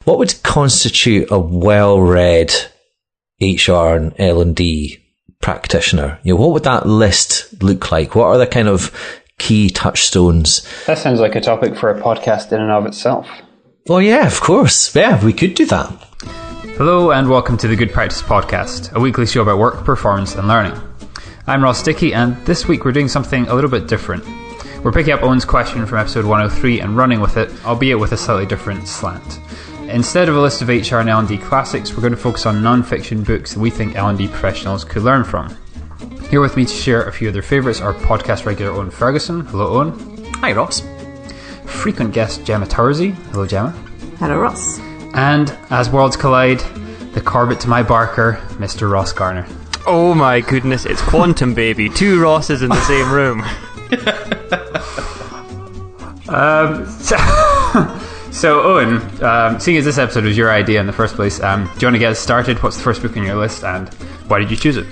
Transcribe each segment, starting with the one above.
What would constitute a well-read HR and L&D practitioner? What would that list look like? What are the kind of key touchstones? That sounds like a topic for a podcast in and of itself. Oh yeah, of course. Yeah, we could do that. Hello and welcome to the GoodPractice Podcast, a weekly show about work, performance and learning. I'm Ross D, and this week we're doing something a little bit different. We're picking up Owen's question from episode 103 and running with it, albeit with a slightly different slant. Instead of a list of HR and L&D classics, we're going to focus on non-fiction books that we think L&D professionals could learn from. Here with me to share a few of their favourites are podcast regular Owen Ferguson. Hello, Owen. Hi, Ross. Frequent guest Gemma Tursey. Hello, Gemma. Hello, Ross. And as worlds collide, the Corbett to my Barker, Mr. Ross Garner. Oh my goodness, it's Quantum Baby. Two Rosses in the same room. So Owen, seeing as this episode was your idea in the first place, do you want to get us started? What's the first book on your list and why did you choose it?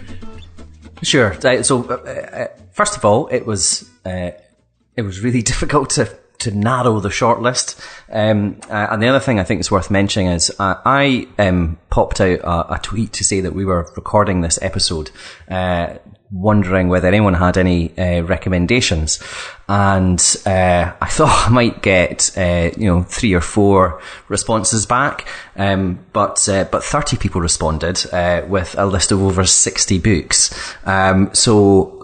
Sure. So first of all, it was really difficult to narrow the short list. And the other thing I think is worth mentioning is I popped out a tweet to say that we were recording this episode, wondering whether anyone had any recommendations. And I thought I might get 3 or 4 responses back, but 30 people responded with a list of over 60 books. So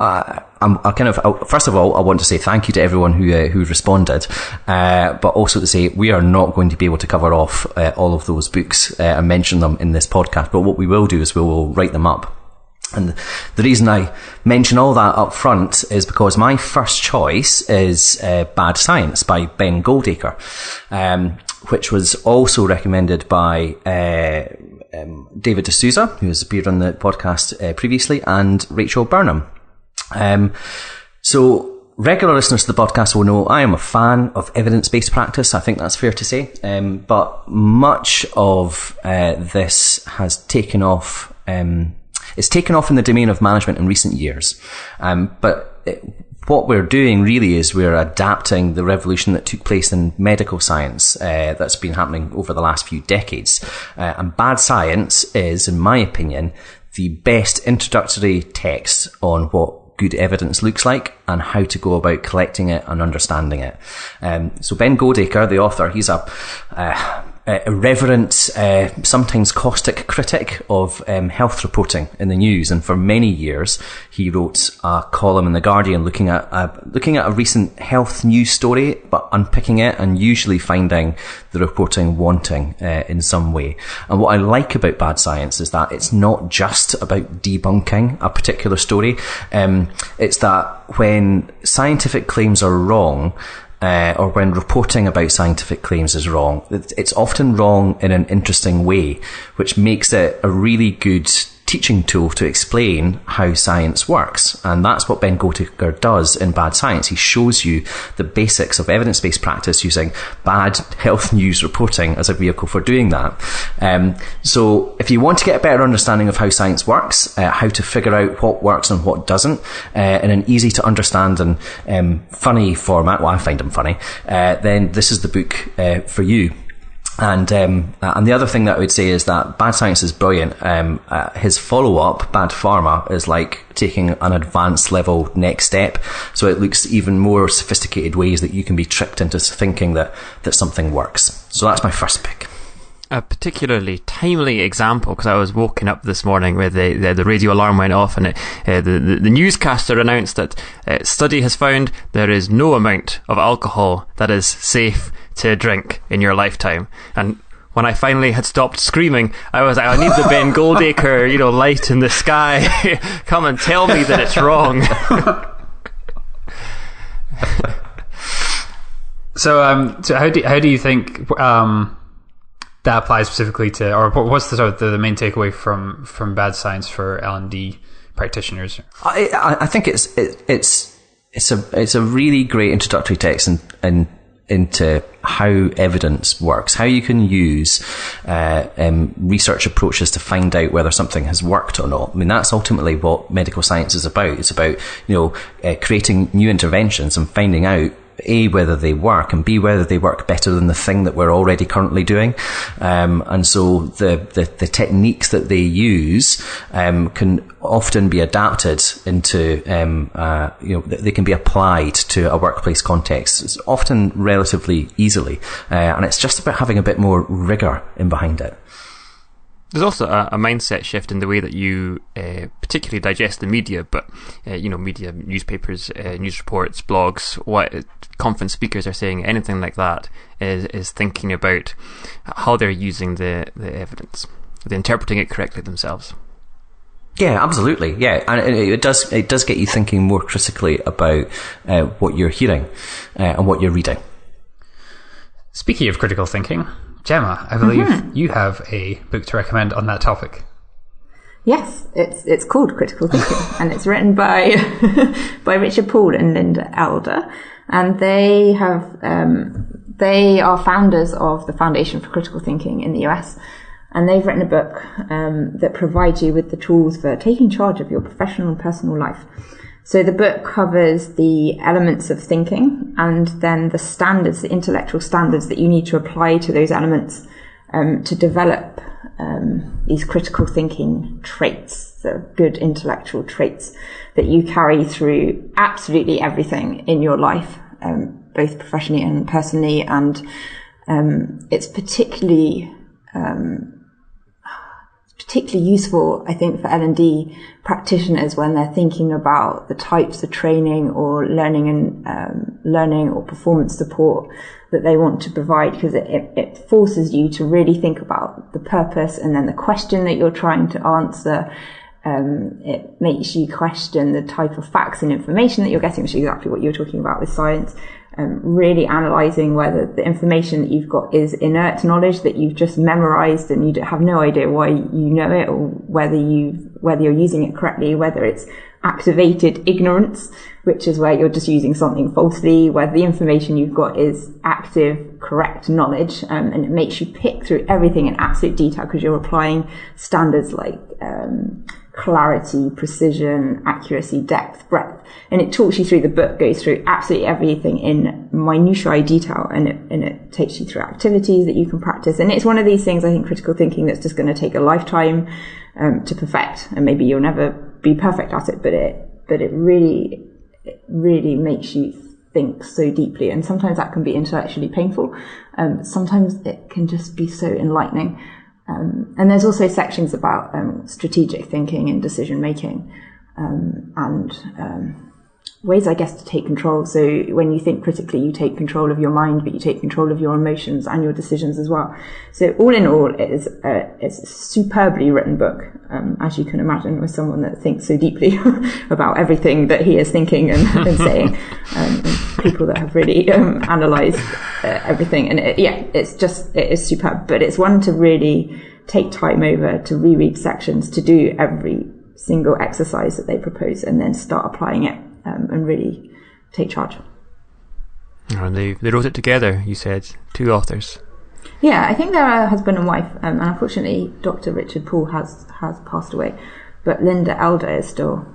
first of all, I want to say thank you to everyone who responded, but also to say we are not going to be able to cover off all of those books and mention them in this podcast. But what we will do is we will write them up. And the reason I mention all that up front is because my first choice is Bad Science by Ben Goldacre, which was also recommended by David D'Souza, who has appeared on the podcast previously, and Rachel Burnham. So regular listeners to the podcast will know I am a fan of evidence-based practice. I think that's fair to say. But much of this has taken off... It's taken off in the domain of management in recent years. What we're doing really is we're adapting the revolution that took place in medical science that's been happening over the last few decades. And Bad Science is, in my opinion, the best introductory text on what good evidence looks like and how to go about collecting it and understanding it. So Ben Goldacre, the author, he's a irreverent, sometimes caustic critic of health reporting in the news, and for many years he wrote a column in The Guardian looking at a recent health news story, but unpicking it and usually finding the reporting wanting in some way. And what I like about Bad Science is that it's not just about debunking a particular story. It's that when scientific claims are wrong, or when reporting about scientific claims is wrong, it's often wrong in an interesting way, which makes it a really good teaching tool to explain how science works. And that's what Ben Goldacre does in Bad Science. He shows you the basics of evidence-based practice using bad health news reporting as a vehicle for doing that. So if you want to get a better understanding of how science works, how to figure out what works and what doesn't, in an easy to understand and funny format, well, I find them funny, then this is the book for you. And the other thing that I would say is that Bad Science is brilliant. His follow-up, Bad Pharma, is like taking an advanced level next step. So it looks even more sophisticated ways that you can be tricked into thinking that something works. So that's my first pick. A particularly timely example, because I was woken up this morning where the radio alarm went off and the newscaster announced that study has found there is no amount of alcohol that is safe to drink in your lifetime. And when I finally had stopped screaming, I was like, I need the Ben Goldacre, light in the sky. Come and tell me that it's wrong. So how do you think that applies specifically to, or what's the sort of the main takeaway from Bad Science for L&D practitioners? I think it's a really great introductory text and into how evidence works, how you can use research approaches to find out whether something has worked or not. I mean, that's ultimately what medical science is about. It's about creating new interventions and finding out A, whether they work, and B, whether they work better than the thing that we're already currently doing. And so the techniques that they use can often be adapted into, they can be applied to a workplace context. It's often relatively easily. And it's just about having a bit more rigor in behind it. There's also a mindset shift in the way that you particularly digest the media, but media, newspapers, news reports, blogs, what conference speakers are saying, anything like that is thinking about how they're using the evidence. They're interpreting it correctly themselves. Yeah, absolutely. Yeah, and it does get you thinking more critically about what you're hearing and what you're reading. Speaking of critical thinking, Gemma, I believe you have a book to recommend on that topic. Yes, it's called Critical Thinking, and it's written by by Richard Poole and Linda Elder, and they are founders of the Foundation for Critical Thinking in the US, and they've written a book that provides you with the tools for taking charge of your professional and personal life. So the book covers the elements of thinking and then the standards, the intellectual standards that you need to apply to those elements to develop these critical thinking traits, the good intellectual traits that you carry through absolutely everything in your life, both professionally and personally. And it's particularly useful, I think, for L&D practitioners when they're thinking about the types of training or learning or performance support that they want to provide, because it forces you to really think about the purpose and then the question that you're trying to answer. It makes you question the type of facts and information that you're getting, which is exactly what you're talking about with science. Really analysing whether the information that you've got is inert knowledge that you've just memorised and you have no idea why you know it, or whether you're using it correctly, whether it's activated ignorance, which is where you're just using something falsely, whether the information you've got is active, correct knowledge, and it makes you pick through everything in absolute detail because you're applying standards like clarity, precision, accuracy, depth, breadth. And it talks you through, the book goes through absolutely everything in minutiae detail, and it takes you through activities that you can practice. And it's one of these things, I think, critical thinking, that's just going to take a lifetime to perfect, and maybe you'll never be perfect at it, but it really makes you think so deeply. And sometimes that can be intellectually painful. Sometimes it can just be so enlightening. And there's also sections about strategic thinking and decision making, and ways, I guess, to take control. So when you think critically, you take control of your mind, but you take control of your emotions and your decisions as well. So all in all, it's a superbly written book, as you can imagine, with someone that thinks so deeply about everything that he is thinking and saying, and people that have really analysed everything. And it is superb, but it's one to really take time over, to reread sections, to do every single exercise that they propose, and then start applying it and really take charge. And they wrote it together, you said, 2 authors. Yeah, I think they're a husband and wife, and unfortunately Dr. Richard Poole has passed away, but Linda Elder is still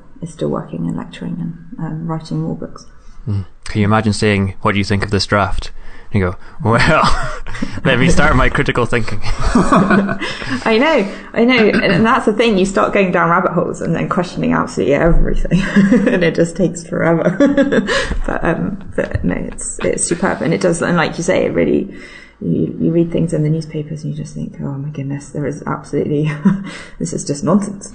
working and lecturing and writing more books. Can you imagine saying, "What do you think of this draft?" And you go, "Well, let me start my critical thinking." I know, and that's the thing. You start going down rabbit holes and then questioning absolutely everything, and it just takes forever. but no, it's superb, and it does. And like you say, it really. You read things in the newspapers and you just think, oh my goodness, there is absolutely, this is just nonsense.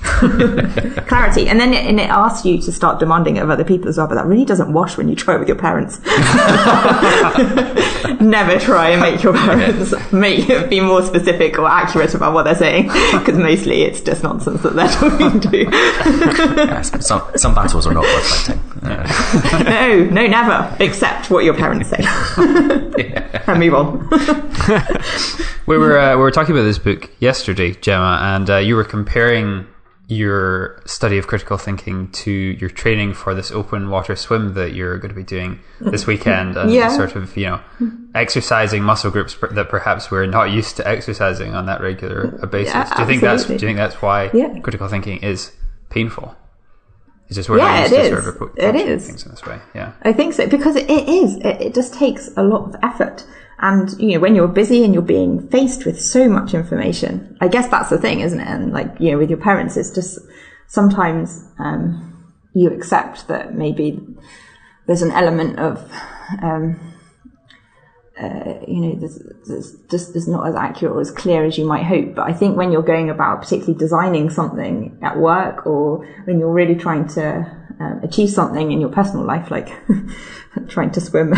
Clarity. And then it asks you to start demanding it of other people as well, but that really doesn't wash when you try it with your parents. Never try and make your parents be more specific or accurate about what they're saying, because mostly it's just nonsense that they're talking to. Yes, some battles are not worth fighting. No, never. Accept what your parents say. And move on. We were talking about this book yesterday, Gemma, and you were comparing your study of critical thinking to your training for this open water swim that you're going to be doing this weekend, and sort of, exercising muscle groups that perhaps we're not used to exercising on that regular basis. Do you think that's why critical thinking is painful? It's just we're not used to sort of approaching things in this way. Yeah, I think so, because it just takes a lot of effort. And, when you're busy and you're being faced with so much information, I guess that's the thing, isn't it? And with your parents, it's just sometimes you accept that maybe there's an element of, there's not as accurate or as clear as you might hope. But I think when you're going about particularly designing something at work, or when you're really trying to achieve something in your personal life, like trying to swim,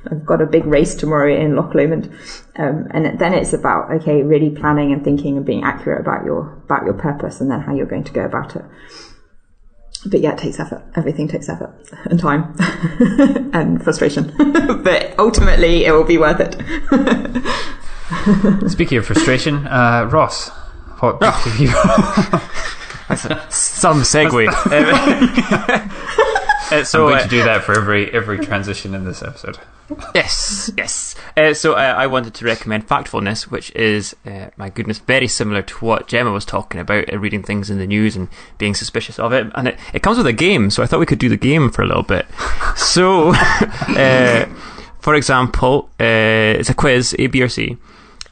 I've got a big race tomorrow in Loch Lomond, and then it's about really planning and thinking and being accurate about your purpose and then how you're going to go about it. But yeah, it takes effort. Everything takes effort and time and frustration. But ultimately, it will be worth it. Speaking of frustration, Ross, what book have you some segue. So I'm going to do that for every transition in this episode. Yes. So I wanted to recommend Factfulness, which is, my goodness, very similar to what Gemma was talking about, reading things in the news and being suspicious of it. And it comes with a game, so I thought we could do the game for a little bit. So, for example, it's a quiz, A, B, or C.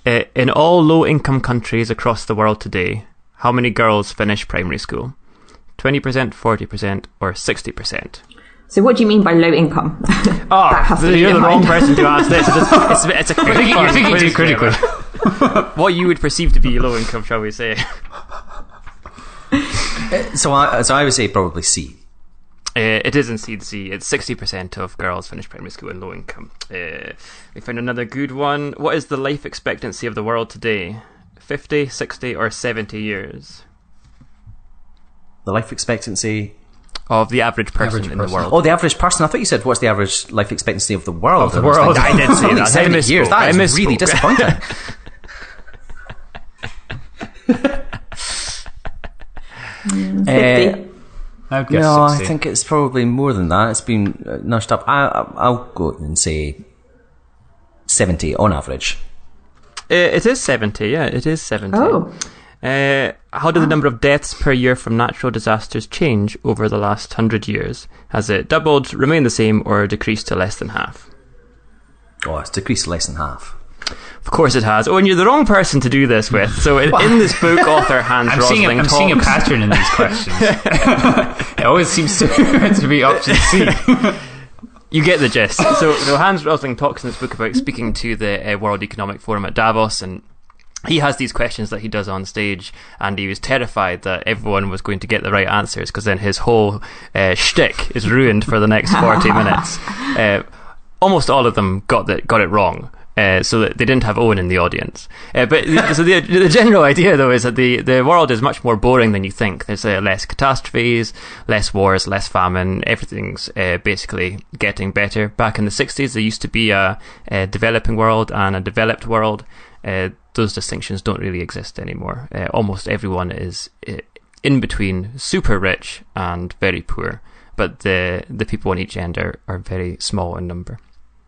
In all low-income countries across the world today, how many girls finish primary school? 20%, 40%, or 60%? So what do you mean by low income? You're the wrong person to ask this. It's a quick You're thinking too critically. What you would perceive to be low income, shall we say? So I would say probably C. It is indeed C. It's 60% of girls finish primary school in low income. We found another good one. What is the life expectancy of the world today? 50, 60, or 70 years? The life expectancy of the average person in the world. Oh, the average person. I thought you said what's the average life expectancy of the world. Of the world. I did say that. 70 years. That is really disappointing. I would guess no, 60. I think it's probably more than that. It's been nudged up. I'll go and say 70 on average. It is 70, yeah, it is 70. Oh. How did the number of deaths per year from natural disasters change over the last 100 years? Has it doubled, remained the same, or decreased to less than half? Oh, it's decreased to less than half. Of course it has. Oh, and you're the wrong person to do this with. So in this book, author Hans Rosling I'm seeing a pattern in these questions. It always seems to be option C. You get the gist. So Hans Rosling talks in this book about speaking to the World Economic Forum at Davos, and he has these questions that he does on stage, and he was terrified that everyone was going to get the right answers, because then his whole shtick is ruined for the next 40 minutes. Almost all of them got it wrong. So that they didn't have Owen in the audience. So the general idea, though, is that the world is much more boring than you think. There's less catastrophes, less wars, less famine. Everything's basically getting better. Back in the 60s, there used to be a developing world and a developed world. Those distinctions don't really exist anymore. Almost everyone is in between super rich and very poor, but the people on each end are very small in number.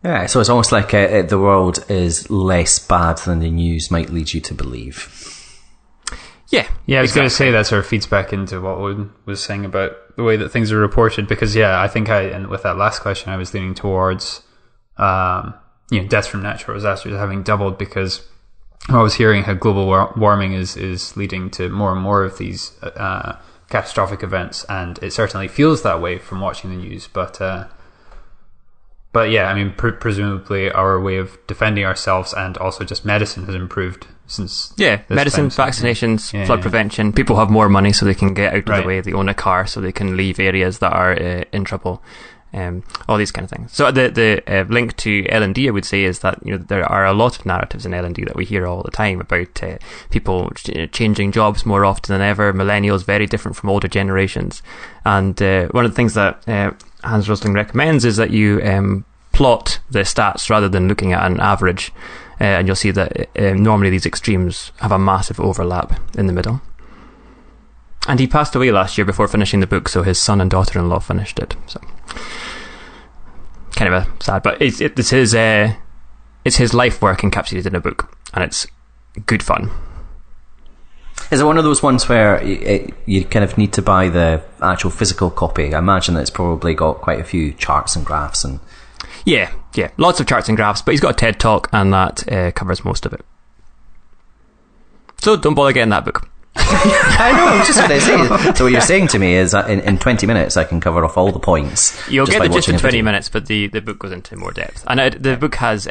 Yeah, so it's almost like the world is less bad than the news might lead you to believe. Yeah, I was going to say that sort of feeds back into what Owen was saying about the way that things are reported, because I think and with that last question I was leaning towards deaths from natural disasters having doubled, because I was hearing how global warming is leading to more and more of these catastrophic events, and it certainly feels that way from watching the news, But yeah, I mean, presumably our way of defending ourselves and also just medicine has improved since. Yeah, medicine, vaccinations, flood prevention. People have more money, so they can get out of the way. They own a car, so they can leave areas that are in trouble. All these kind of things. So the link to L&D, I would say, is that there are a lot of narratives in L&D that we hear all the time about people changing jobs more often than ever. Millennials very different from older generations, and one of the things that Hans Rosling recommends is that you plot the stats rather than looking at an average, and you'll see that normally these extremes have a massive overlap in the middle. And he passed away last year before finishing the book, so his son and daughter-in-law finished it. So kind of a sad, but it's his life work encapsulated in a book, and it's good fun. Is it one of those ones where you kind of need to buy the actual physical copy? I imagine that it's probably got quite a few charts and graphs and... Yeah, lots of charts and graphs, but he's got a TED Talk, and that covers most of it. So don't bother getting that book. I know, I was just going to say. So what you're saying to me is that in 20 minutes I can cover off all the points. You'll get the gist in 20 minutes, but the book goes into more depth. And the book has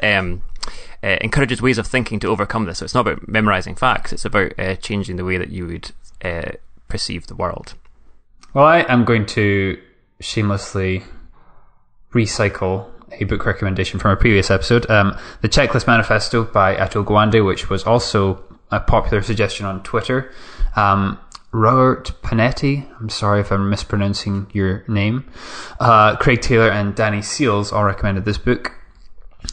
encourages ways of thinking to overcome this. So it's not about memorising facts, it's about changing the way that you would perceive the world. Well, I am going to shamelessly recycle a book recommendation from a previous episode, The Checklist Manifesto by Atul Gawande, which was also a popular suggestion on Twitter. Robert Panetti, I'm sorry if I'm mispronouncing your name, Craig Taylor and Danny Seals all recommended this book.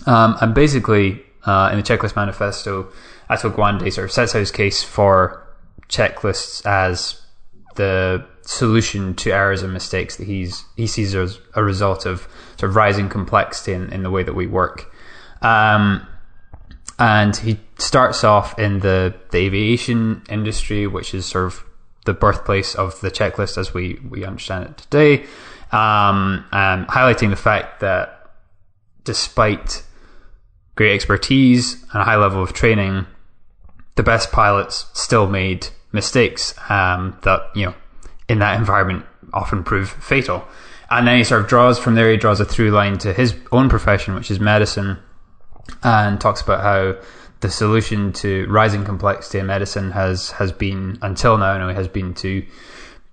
And basically, in the Checklist Manifesto, Atul Gawande sort of sets out his case for checklists as the solution to errors and mistakes that he sees as a result of sort of rising complexity in the way that we work. And he starts off in the aviation industry, which is sort of the birthplace of the checklist as we understand it today, highlighting the fact that despite great expertise and a high level of training, the best pilots still made mistakes that, in that environment often prove fatal. And then he sort of draws a through line to his own profession, which is medicine, and talks about how the solution to rising complexity in medicine has been, until now anyway, has been to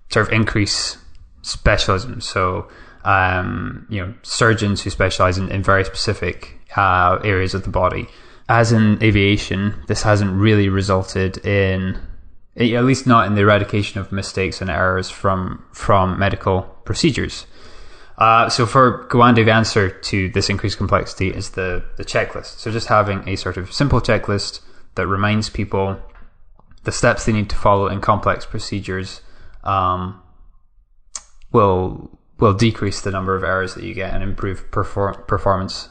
sort of increase specialism. So, surgeons who specialise in very specific areas of the body. As in aviation, this hasn't really resulted in, at least not in the eradication of mistakes and errors from medical procedures. So for Gawande, the answer to this increased complexity is the checklist. So just having a sort of simple checklist that reminds people the steps they need to follow in complex procedures will decrease the number of errors that you get and improve performance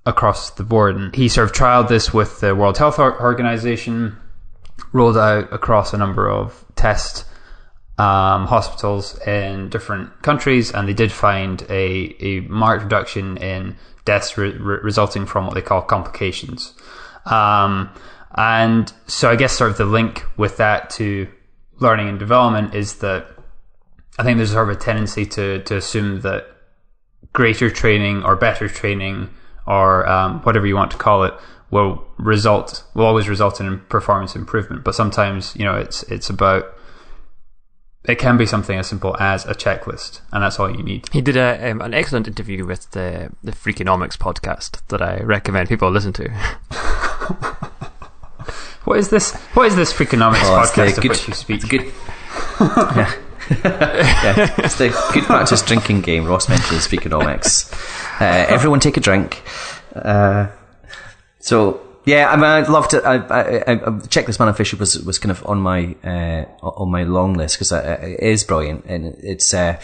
across the board. And he sort of trialed this with the World Health Organization, rolled out across a number of test hospitals in different countries, and they did find a marked reduction in deaths resulting from what they call complications. And so I guess sort of the link with that to learning and development is that I think there's sort of a tendency to assume that greater training or better training or whatever you want to call it will always result in performance improvement. But sometimes, it's about, it can be something as simple as a checklist, and that's all you need. He did an excellent interview with the Freakonomics podcast that I recommend people listen to. What is this Freakonomics podcast of which you speak? Good. Yeah, it's the Good Practice drinking game. Ross mentions Freakonomics. Everyone take a drink. So yeah, I loved it. Checklist Manifesto was kind of on my long list because it is brilliant, and it's I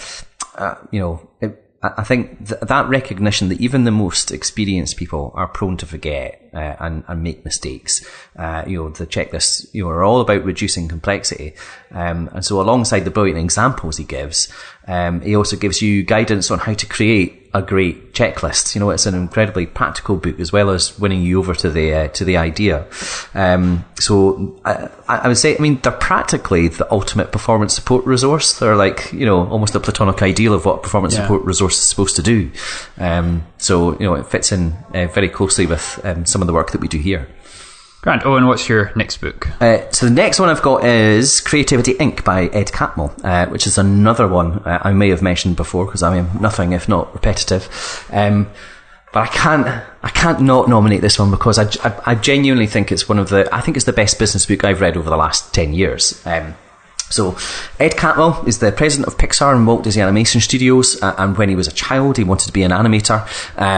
think that recognition that even the most experienced people are prone to forget and make mistakes. The checklists are all about reducing complexity, and so alongside the brilliant examples he gives, he also gives you guidance on how to create a great checklist. It's an incredibly practical book as well as winning you over to the idea. So I would say, they're practically the ultimate performance support resource. They're like, almost a platonic ideal of what a performance support resource is supposed to do. So it fits in very closely with some of the work that we do here. Grant, Owen, what's your next book? So the next one I've got is Creativity Inc. by Ed Catmull, which is another one I may have mentioned before because I am nothing if not repetitive. But I can't not nominate this one because I genuinely think it's it's the best business book I've read over the last 10 years. So Ed Catmull is the president of Pixar and Walt Disney Animation Studios, and when he was a child he wanted to be an animator,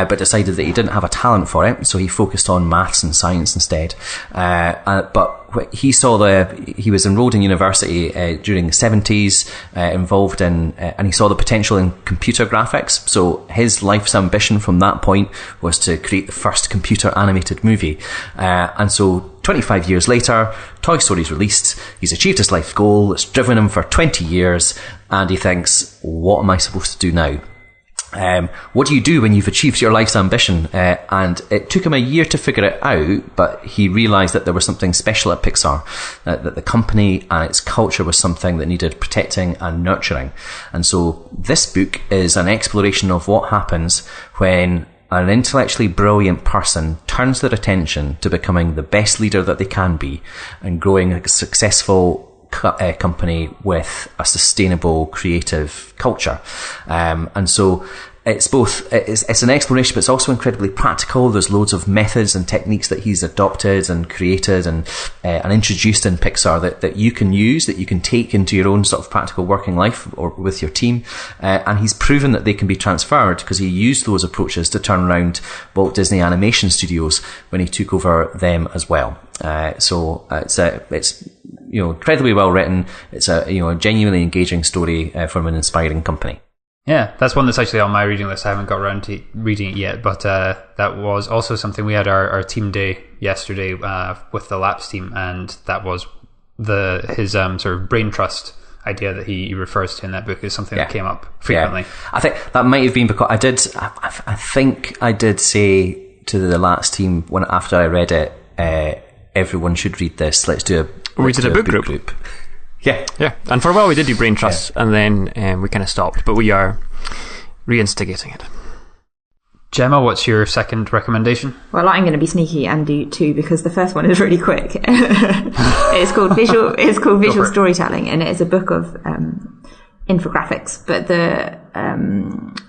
but decided that he didn't have a talent for it, so he focused on maths and science instead. But he was enrolled in university during the 70s, involved in, and he saw the potential in computer graphics. So his life's ambition from that point was to create the first computer animated movie. And so 25 years later, Toy Story's released, he's achieved his life goal, it's driven him for 20 years, and he thinks, what am I supposed to do now? What do you do when you've achieved your life's ambition? And it took him a year to figure it out, but he realised that there was something special at Pixar, that the company and its culture was something that needed protecting and nurturing. And so this book is an exploration of what happens when an intellectually brilliant person turns their attention to becoming the best leader that they can be and growing a successful company with a sustainable creative culture. And so it's both, it's an exploration, but it's also incredibly practical. There's loads of methods and techniques that he's adopted and created and introduced in Pixar that you can use, that you can take into your own sort of practical working life or with your team. And he's proven that they can be transferred because he used those approaches to turn around Walt Disney Animation Studios when he took over them as well. So it's incredibly well written. It's a genuinely engaging story from an inspiring company. Yeah, that's one that's actually on my reading list. I haven't got around to reading it yet, but that was also something we had our team day yesterday with the Laps team, and that was his sort of brain trust idea that he refers to in that book is something that came up frequently. Yeah. I think that might have been because I think I did say to the Laps team after I read it, everyone should read this. Let's do a book group. Yeah. And for a while we did do brain trust, and then we kind of stopped, but we are reinstigating it. Gemma, what's your second recommendation? Well, I'm going to be sneaky and do two because the first one is really quick. It's called Visual Storytelling, and it is a book of infographics, but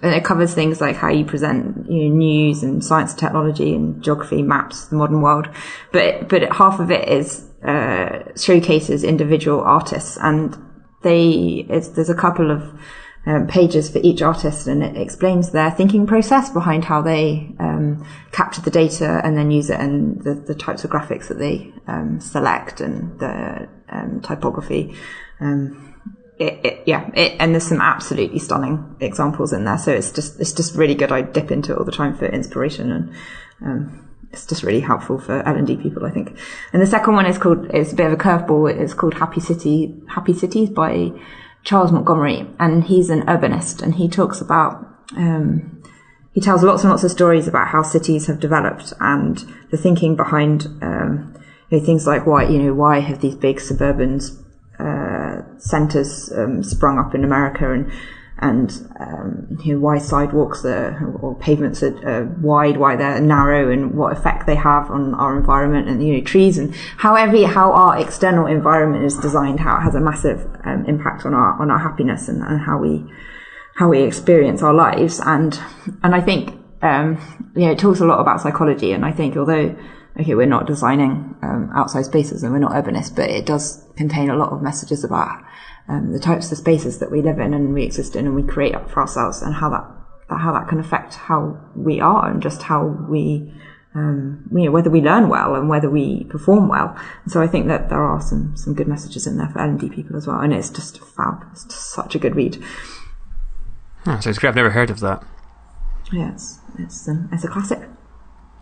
it covers things like how you present news and science and technology and geography, maps, the modern world. But half of it is showcases individual artists, and there's a couple of pages for each artist, and it explains their thinking process behind how they capture the data and then use it, and the types of graphics that they select and the typography. And there's some absolutely stunning examples in there. So it's just really good. I dip into it all the time for inspiration, and it's just really helpful for L&D people, I think. And the second one it's a bit of a curveball. It's called Happy Cities by Charles Montgomery, and he's an urbanist, and he talks about he tells lots and lots of stories about how cities have developed and the thinking behind things like why have these big suburban centers sprung up in America, and why sidewalks or pavements are wide, why they're narrow, and what effect they have on our environment, and trees, and how our external environment is designed, how it has a massive impact on our happiness and how we experience our lives. And I think it talks a lot about psychology, and I think although we're not designing outside spaces and we're not urbanists, but it does contain a lot of messages about the types of spaces that we live in and we exist in and we create up for ourselves, and how that can affect how we are and just how we whether we learn well and whether we perform well. And so I think that there are some good messages in there for L&D people as well, and it's just fab. It's just such a good read. So it's great. I've never heard of that. Yeah, it's a classic.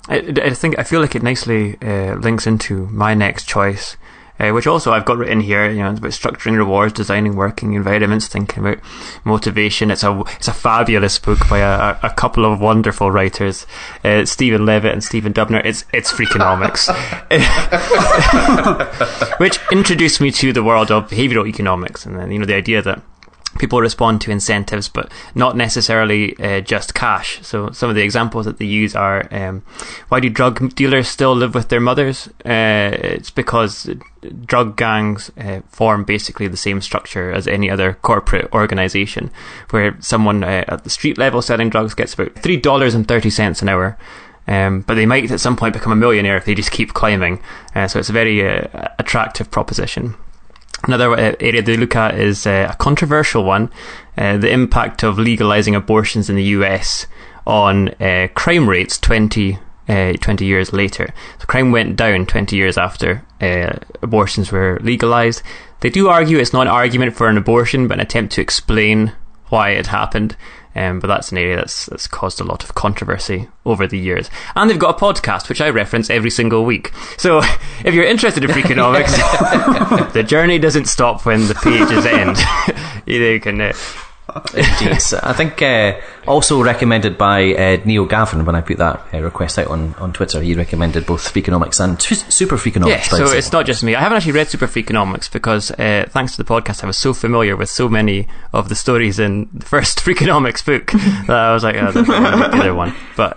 I feel like it nicely links into my next choice, which also I've got written here. It's about structuring rewards, designing working environments, thinking about motivation. It's a fabulous book by a couple of wonderful writers, Stephen Levitt and Stephen Dubner. It's Freakonomics, which introduced me to the world of behavioural economics, and then the idea that people respond to incentives, but not necessarily just cash. So some of the examples that they use are, why do drug dealers still live with their mothers? It's because drug gangs form basically the same structure as any other corporate organisation, where someone at the street level selling drugs gets about $3.30 an hour. But they might at some point become a millionaire if they just keep climbing. So it's a very attractive proposition. Another area they look at is a controversial one, the impact of legalising abortions in the US on crime rates 20 years later. So crime went down 20 years after abortions were legalised. They do argue it's not an argument for an abortion, but an attempt to explain why it happened. but that's an area that's caused a lot of controversy over the years. And they've got a podcast, which I reference every single week. So if you're interested in Freakonomics, the journey doesn't stop when the pages end. You can... Indeed. I think also recommended by Neil Gavin when I put that request out on Twitter. He recommended both Freakonomics and Super Freakonomics. Yeah, so it's not just me. I haven't actually read Super Freakonomics because thanks to the podcast I was so familiar with so many of the stories in the first Freakonomics book that I was like, oh, there's the other one. But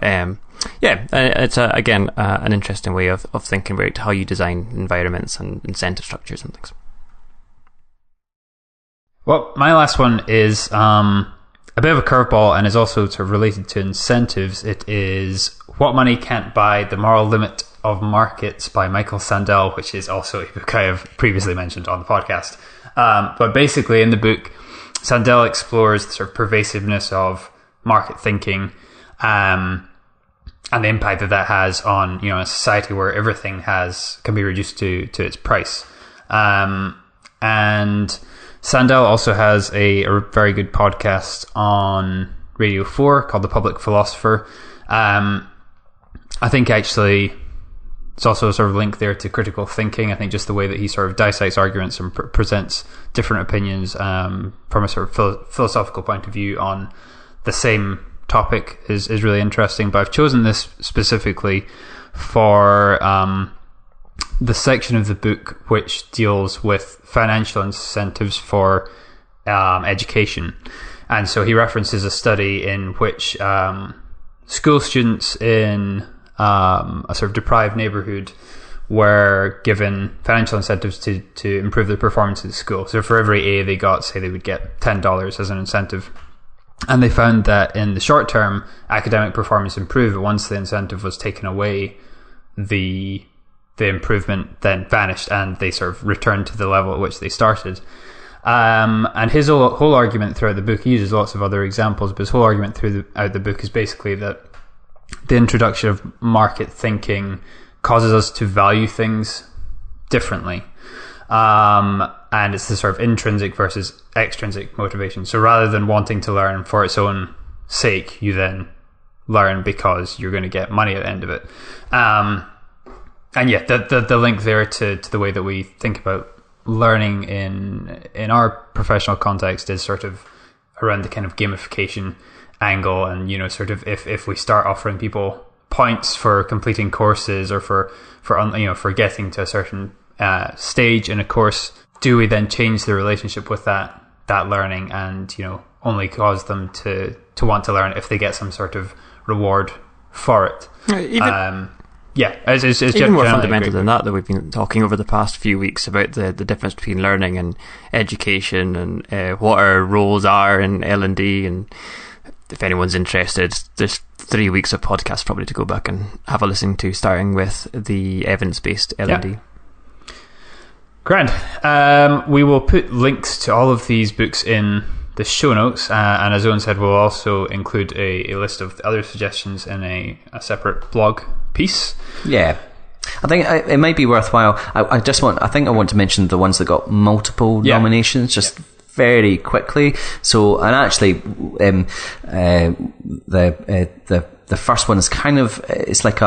it's again an interesting way of thinking about how you design environments and incentive structures and things. Well, my last one is a bit of a curveball and is also sort of related to incentives. It is What Money Can't Buy, The Moral Limit of Markets by Michael Sandel, which is also a book I have previously mentioned on the podcast. But basically in the book, Sandel explores the sort of pervasiveness of market thinking and the impact that has on, a society where everything can be reduced to its price. And Sandel also has a very good podcast on Radio 4 called The Public Philosopher. I think actually it's also a sort of link there to critical thinking. I think just the way that he sort of dissects arguments and presents different opinions from a sort of philosophical point of view on the same topic is really interesting. But I've chosen this specifically for the section of the book which deals with financial incentives for education. And so he references a study in which school students in a sort of deprived neighborhood were given financial incentives to improve their performance in school. So for every A they got, say they would get $10 as an incentive. And they found that in the short term, academic performance improved, but once the incentive was taken away, the improvement then vanished and they sort of returned to the level at which they started. And his whole argument throughout the book, he uses lots of other examples, but his whole argument throughout the book is basically that the introduction of market thinking causes us to value things differently. And it's the sort of intrinsic versus extrinsic motivation. So rather than wanting to learn for its own sake, you then learn because you're going to get money at the end of it. And yeah, the link there to the way that we think about learning in our professional context is sort of around the kind of gamification angle. And, sort of if we start offering people points for completing courses or for getting to a certain stage in a course, do we then change the relationship with that learning and, only cause them to want to learn if they get some sort of reward for it? It's even more fundamental than that we've been talking over the past few weeks about the difference between learning and education and what our roles are in L&D. And if anyone's interested, there's 3 weeks of podcasts probably to go back and have a listen to, starting with the evidence-based L&D. Yeah. Grand. We will put links to all of these books in the show notes, and as Owen said, we'll also include a list of the other suggestions in a separate blog piece. Yeah, I think it might be worthwhile. I want to mention the ones that got multiple nominations very quickly. So, and actually, the first one is kind of, it's like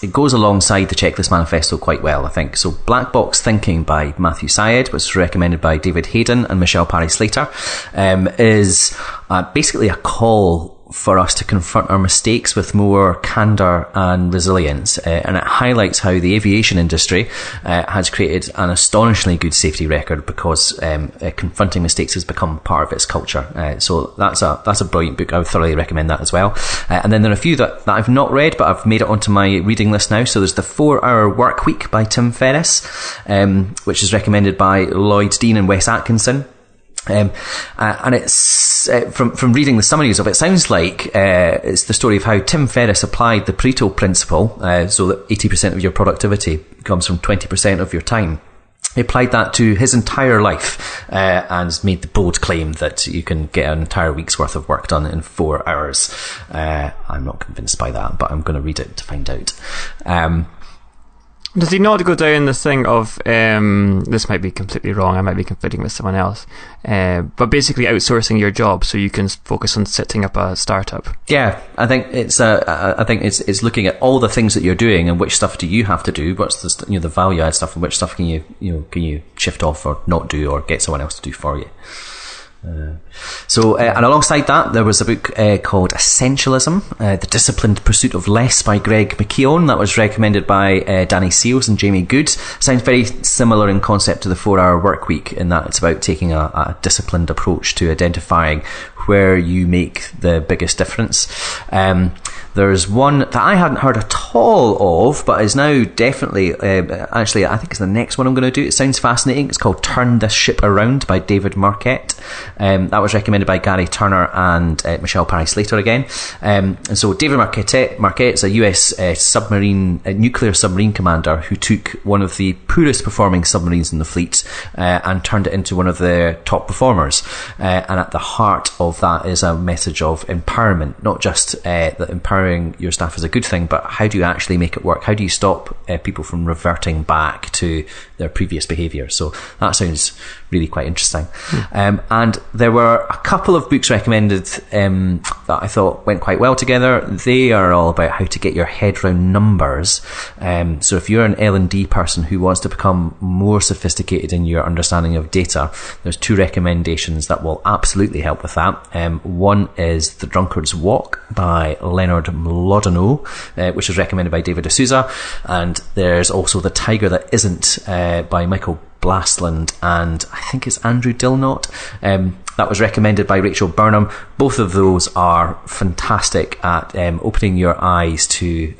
it goes alongside the Checklist Manifesto quite well, I think. So Black Box Thinking by Matthew Syed, which was recommended by David Hayden and Michelle Parry-Slater, is basically a call for us to confront our mistakes with more candour and resilience. And it highlights how the aviation industry has created an astonishingly good safety record because confronting mistakes has become part of its culture. So that's a brilliant book. I would thoroughly recommend that as well. And then there are a few that I've not read, but I've made it onto my reading list now. So there's The 4-Hour Work Week by Tim Ferriss, which is recommended by Lloyd Dean and Wes Atkinson. And it's from reading the summaries of it, sounds like it's the story of how Tim Ferriss applied the Pareto principle, so that 80% of your productivity comes from 20% of your time. He applied that to his entire life and made the bold claim that you can get an entire week's worth of work done in 4 hours. I'm not convinced by that, but I'm going to read it to find out. Does he not go down the thing of, this might be completely wrong, I might be conflicting with someone else, but basically outsourcing your job so you can focus on setting up a startup? Yeah, I think it's looking at all the things that you're doing and which stuff do you have to do, what's the the value add stuff, and which stuff can you shift off or not do or get someone else to do for you. And alongside that, there was a book called Essentialism, The Disciplined Pursuit of Less by Greg McKeown. That was recommended by Danny Seals and Jamie Good. Sounds very similar in concept to the 4-hour work week, in that it's about taking a disciplined approach to identifying where you make the biggest difference. There's one that I hadn't heard at all of, but is now definitely, actually, I think it's the next one I'm going to do. It sounds fascinating. It's called Turn This Ship Around by David Marquette. That was recommended by Gary Turner and Michelle Parry-Slater again. And so David Marquette is a US nuclear submarine commander who took one of the poorest performing submarines in the fleet and turned it into one of the top performers. And at the heart of that is a message of empowerment, not just that empowering your staff is a good thing, but how do you actually make it work? How do you stop people from reverting back to their previous behaviour? So that sounds really quite interesting. And there were a couple of books recommended that I thought went quite well together. They are all about how to get your head around numbers. So if you're an L&D person who wants to become more sophisticated in your understanding of data, there's 2 recommendations that will absolutely help with that. One is The Drunkard's Walk by Leonard Mlodinow, which is recommended by David D'Souza, and there's also The Tiger That Isn't by Michael Blastland and I think it's Andrew Dilnott. That was recommended by Rachel Burnham. Both of those are fantastic at opening your eyes to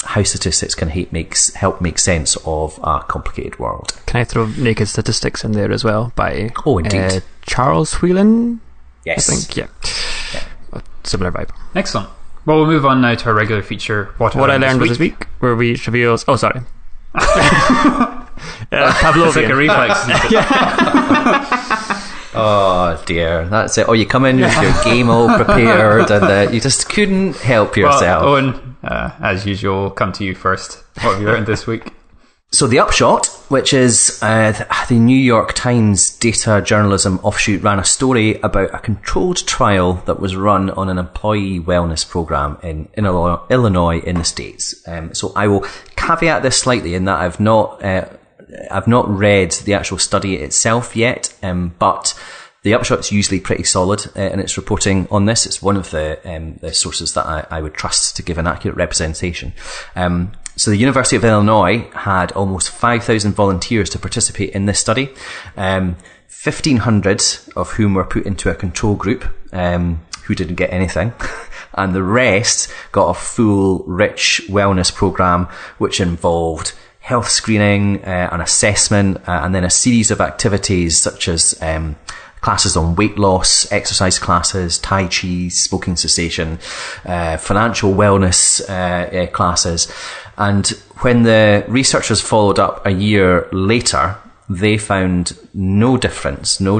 how statistics can help make sense of a complicated world. Can I throw Naked Statistics in there as well by indeed. Charles Whelan? Yes. I think, yeah. A similar vibe. Excellent. Well, we'll move on now to our regular feature. What I learned this week, where we reveal... Oh, sorry. Pavlovian. It's like a reflex. Oh dear, that's it. Oh, you come in with your game all prepared and you just couldn't help yourself. Well, Owen, as usual, come to you first. What have you learned this week? So the upshot, which is the New York Times data journalism offshoot, ran a story about a controlled trial that was run on an employee wellness program in Illinois in the States. So I will caveat this slightly in that I've not read the actual study itself yet, but the upshot's usually pretty solid in its reporting on this. It's one of the sources that I would trust to give an accurate representation. So the University of Illinois had almost 5,000 volunteers to participate in this study, 1,500 of whom were put into a control group who didn't get anything, and the rest got a full, rich wellness program which involved health screening, an assessment, and then a series of activities such as classes on weight loss, exercise classes, Tai Chi, smoking cessation, financial wellness classes. And when the researchers followed up a year later, they found no difference, no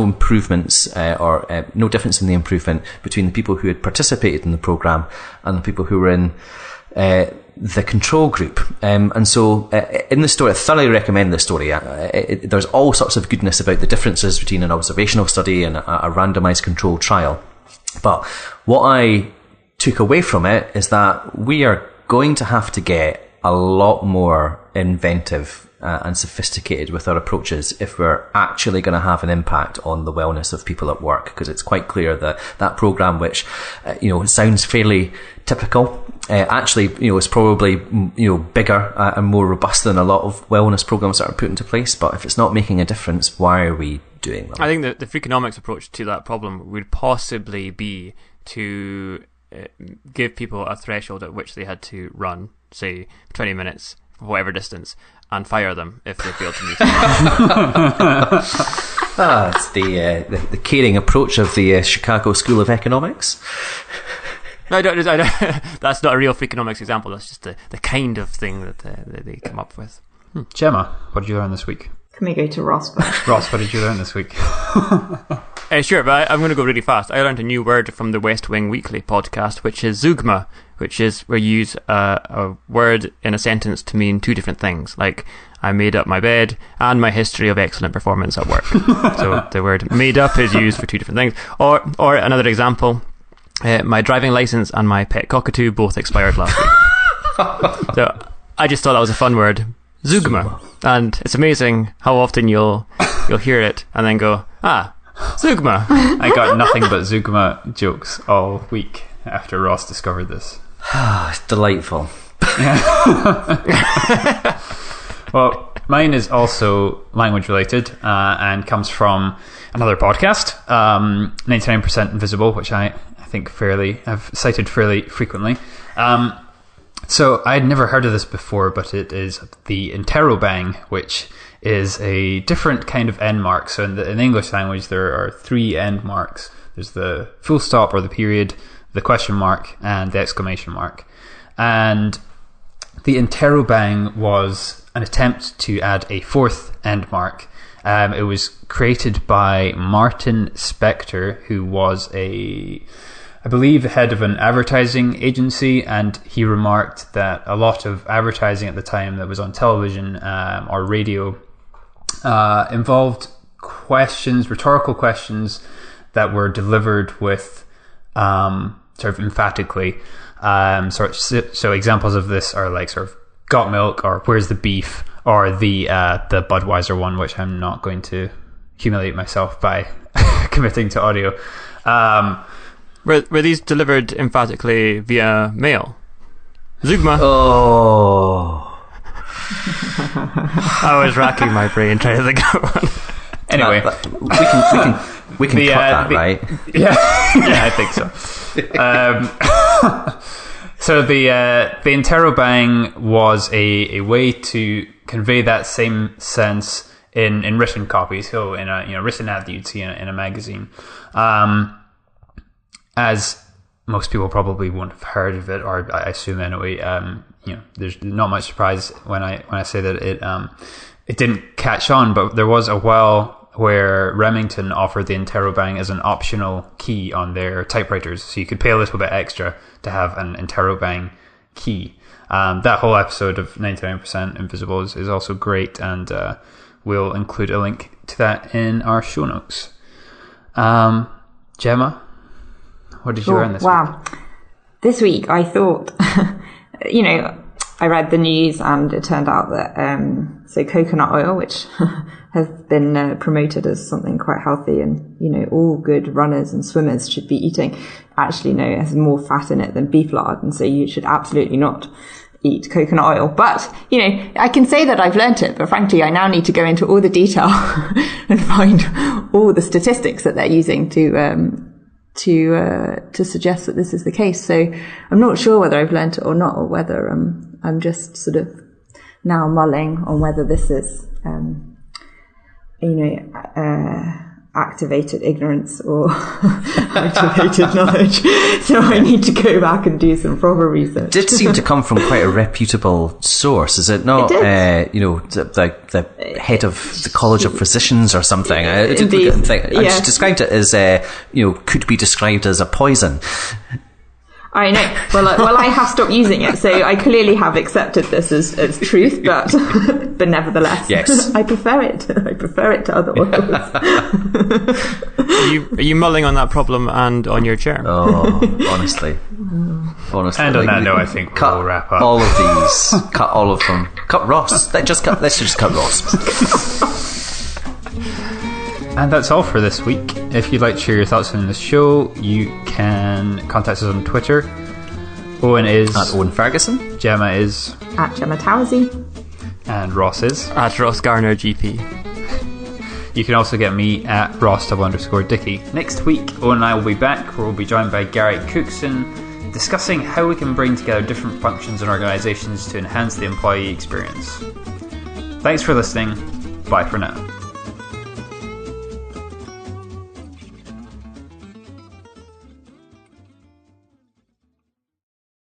improvements, or no difference in the improvement between the people who had participated in the program and the people who were in the control group. And so in the story, I thoroughly recommend the story. There's all sorts of goodness about the differences between an observational study and a randomized controlled trial. But what I took away from it is that we are going to have to get a lot more inventive and sophisticated with our approaches if we're actually going to have an impact on the wellness of people at work, because it's quite clear that that program, which sounds fairly typical, actually is probably bigger and more robust than a lot of wellness programs that are put into place. But if it's not making a difference, why are we doing them? I think the Freakonomics approach to that problem would possibly be to give people a threshold at which they had to run, say 20 minutes, whatever distance, and fire them if they failed to meet it. It's the caring approach of the Chicago School of Economics. No, that's not a real Freakonomics example. That's just the kind of thing that they come up with. Gemma, what did you learn this week? Can we go to Ross first? Ross, what did you learn this week? Sure, but I'm going to go really fast. I learned a new word from the West Wing Weekly podcast, which is zeugma, which is where you use a word in a sentence to mean two different things. Like, I made up my bed and my history of excellent performance at work. So the word made up is used for two different things. Or another example, my driving license and my pet cockatoo both expired last week. So I just thought that was a fun word, Zugma. And it's amazing how often you'll hear it and then go, Zugma. I got nothing but Zugma jokes all week after Ross discovered this. It's delightful. Well, mine is also language related and comes from another podcast, 99% Invisible, which I think I've cited fairly frequently. So I'd never heard of this before, but it is the interrobang, which is a different kind of end mark. So in the English language, there are 3 end marks. There's the full stop or the period, the question mark, and the exclamation mark. And the interrobang was an attempt to add a 4th end mark. It was created by Martin Spector, who was I believe, the head of an advertising agency, and he remarked that a lot of advertising at the time that was on television or radio involved rhetorical questions that were delivered with sort of emphatically. So examples of this are like sort of got milk, or where's the beef, or the Budweiser one, which I'm not going to humiliate myself by committing to audio. Were these delivered emphatically via mail? Zugma. Oh. I was racking my brain trying to think of one. Anyway, we can cut that, right? Yeah, I think so. So the interrobang was a way to convey that same sense in written copies. So in a written ad that you'd see in a magazine. As most people probably won't have heard of it, or I assume anyway. There's not much surprise when I say that it didn't catch on, but there was a while where Remington offered the interrobang as an optional key on their typewriters, so you could pay a little bit extra to have an interrobang key. That whole episode of 99% Invisible is also great, and we'll include a link to that in our show notes. Gemma, what did you learn this week? Wow. This week I thought, I read the news and it turned out that so coconut oil, which has been promoted as something quite healthy and, all good runners and swimmers should be eating, actually, it has more fat in it than beef lard. And so you should absolutely not eat coconut oil. But, I can say that I've learnt it, but frankly, I now need to go into all the detail and find all the statistics that they're using to suggest that this is the case. So I'm not sure whether I've learnt it or not, or whether I'm just sort of now mulling on whether this is, activated ignorance or activated knowledge. So I need to go back and do some proper research. It did seem to come from quite a reputable source, is it not? The head of the College of Physicians or something. I did look at it and think, and she described it as, could be described as a poison. I know. Well, I have stopped using it, so I clearly have accepted this as truth, but nevertheless, yes. I prefer it. I prefer it to other oils. Are you mulling on that problem and on your chair? Oh, honestly. And on that note, I think we'll wrap up. All of these. Cut all of them. Cut Ross. Let's just cut Ross. And that's all for this week. If you'd like to share your thoughts on the show, you can contact us on Twitter. Owen is at Owen Ferguson. Gemma is at Gemma Towsey. And Ross is at Ross Garner GP. You can also get me at Ross_Dickey. Next week, Owen and I will be back, where we'll be joined by Gary Cookson, discussing how we can bring together different functions and organisations to enhance the employee experience. Thanks for listening. Bye for now.